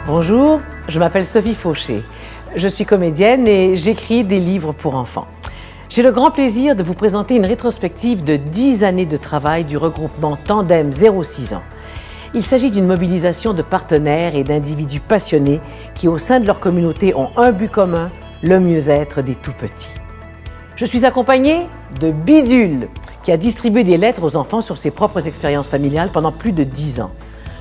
Bonjour, je m'appelle Sophie Fauché. Je suis comédienne et j'écris des livres pour enfants. J'ai le grand plaisir de vous présenter une rétrospective de 10 années de travail du regroupement Tandem 0-6 ans. Il s'agit d'une mobilisation de partenaires et d'individus passionnés qui, au sein de leur communauté, ont un but commun, le mieux-être des tout-petits. Je suis accompagnée de Bidule, qui a distribué des lettres aux enfants sur ses propres expériences familiales pendant plus de 10 ans.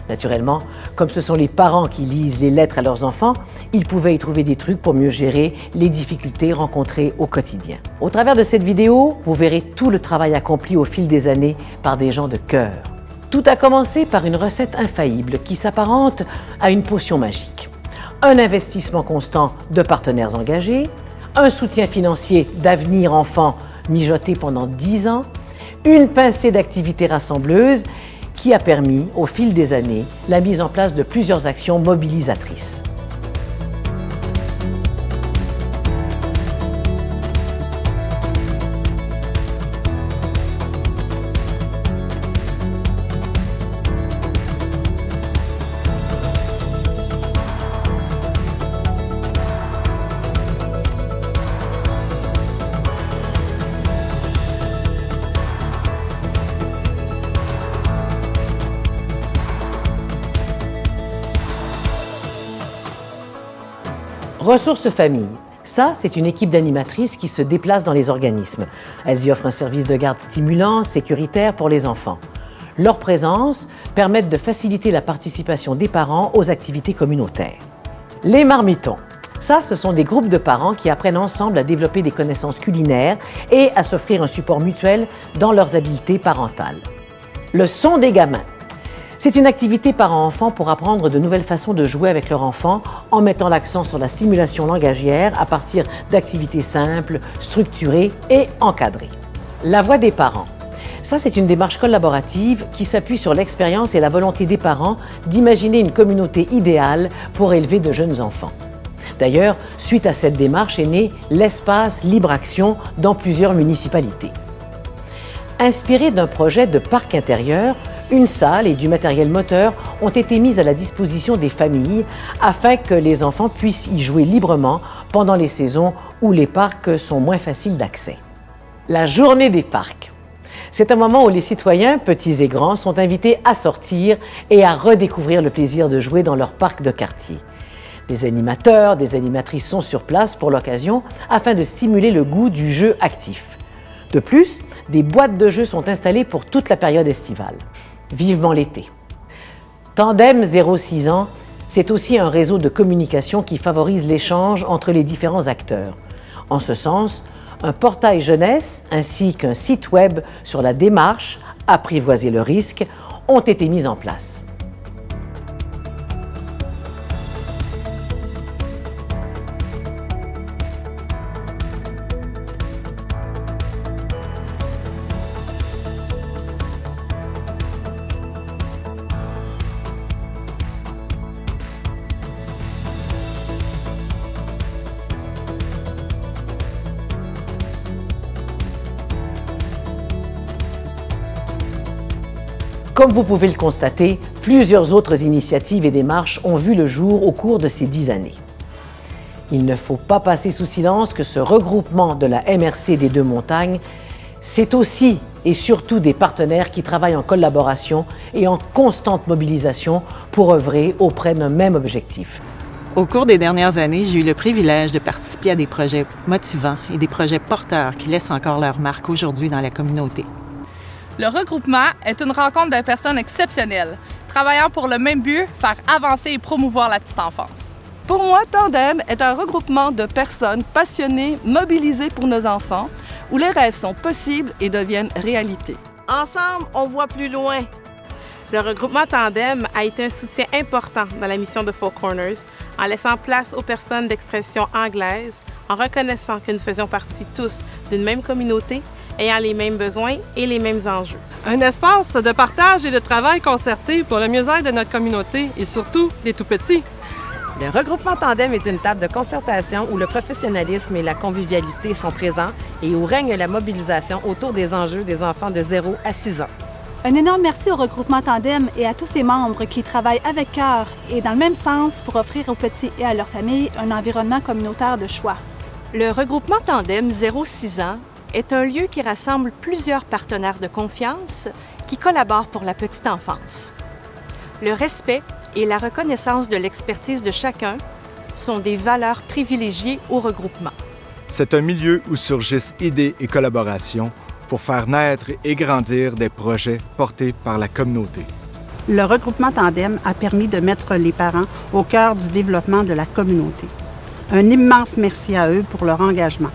Naturellement, comme ce sont les parents qui lisent les lettres à leurs enfants, ils pouvaient y trouver des trucs pour mieux gérer les difficultés rencontrées au quotidien. Au travers de cette vidéo, vous verrez tout le travail accompli au fil des années par des gens de cœur. Tout a commencé par une recette infaillible qui s'apparente à une potion magique. Un investissement constant de partenaires engagés, un soutien financier d'Avenir Enfants mijoté pendant 10 ans, une pincée d'activités rassembleuses qui a permis, au fil des années, la mise en place de plusieurs actions mobilisatrices. Ressources Famille. Ça, c'est une équipe d'animatrices qui se déplace dans les organismes. Elles y offrent un service de garde stimulant, sécuritaire pour les enfants. Leur présence permet de faciliter la participation des parents aux activités communautaires. Les marmitons. Ça, ce sont des groupes de parents qui apprennent ensemble à développer des connaissances culinaires et à s'offrir un support mutuel dans leurs habiletés parentales. Le son des gamins. C'est une activité parent-enfant pour apprendre de nouvelles façons de jouer avec leur enfant en mettant l'accent sur la stimulation langagière à partir d'activités simples, structurées et encadrées. La voix des parents. Ça, c'est une démarche collaborative qui s'appuie sur l'expérience et la volonté des parents d'imaginer une communauté idéale pour élever de jeunes enfants. D'ailleurs, suite à cette démarche est né l'espace Libre Action dans plusieurs municipalités. Inspiré d'un projet de parc intérieur, une salle et du matériel moteur ont été mises à la disposition des familles afin que les enfants puissent y jouer librement pendant les saisons où les parcs sont moins faciles d'accès. La journée des parcs. C'est un moment où les citoyens, petits et grands, sont invités à sortir et à redécouvrir le plaisir de jouer dans leur parc de quartier. Des animateurs, des animatrices sont sur place pour l'occasion afin de stimuler le goût du jeu actif. De plus, des boîtes de jeux sont installées pour toute la période estivale. Vivement l'été. Tandem 0-6 ans, c'est aussi un réseau de communication qui favorise l'échange entre les différents acteurs. En ce sens, un portail jeunesse ainsi qu'un site web sur la démarche « Apprivoiser le risque » ont été mis en place. Comme vous pouvez le constater, plusieurs autres initiatives et démarches ont vu le jour au cours de ces 10 années. Il ne faut pas passer sous silence que ce regroupement de la MRC des Deux-Montagnes, c'est aussi et surtout des partenaires qui travaillent en collaboration et en constante mobilisation pour œuvrer auprès d'un même objectif. Au cours des dernières années, j'ai eu le privilège de participer à des projets motivants et des projets porteurs qui laissent encore leur marque aujourd'hui dans la communauté. Le regroupement est une rencontre de personnes exceptionnelles, travaillant pour le même but, faire avancer et promouvoir la petite enfance. Pour moi, Tandem est un regroupement de personnes passionnées, mobilisées pour nos enfants, où les rêves sont possibles et deviennent réalité. Ensemble, on voit plus loin. Le regroupement Tandem a été un soutien important dans la mission de Four Corners, en laissant place aux personnes d'expression anglaise, en reconnaissant que nous faisions partie tous d'une même communauté, ayant les mêmes besoins et les mêmes enjeux. Un espace de partage et de travail concerté pour le mieux-être de notre communauté et surtout des tout-petits. Le regroupement Tandem est une table de concertation où le professionnalisme et la convivialité sont présents et où règne la mobilisation autour des enjeux des enfants de 0 à 6 ans. Un énorme merci au regroupement Tandem et à tous ses membres qui travaillent avec cœur et dans le même sens pour offrir aux petits et à leurs familles un environnement communautaire de choix. Le regroupement Tandem 0-6 ans est un lieu qui rassemble plusieurs partenaires de confiance qui collaborent pour la petite enfance. Le respect et la reconnaissance de l'expertise de chacun sont des valeurs privilégiées au regroupement. C'est un milieu où surgissent idées et collaborations pour faire naître et grandir des projets portés par la communauté. Le regroupement Tandem a permis de mettre les parents au cœur du développement de la communauté. Un immense merci à eux pour leur engagement.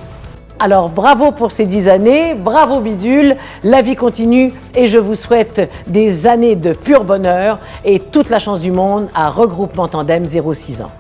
Alors bravo pour ces 10 années, bravo Bidule, la vie continue et je vous souhaite des années de pur bonheur et toute la chance du monde à Regroupement Tandem 0-6 ans.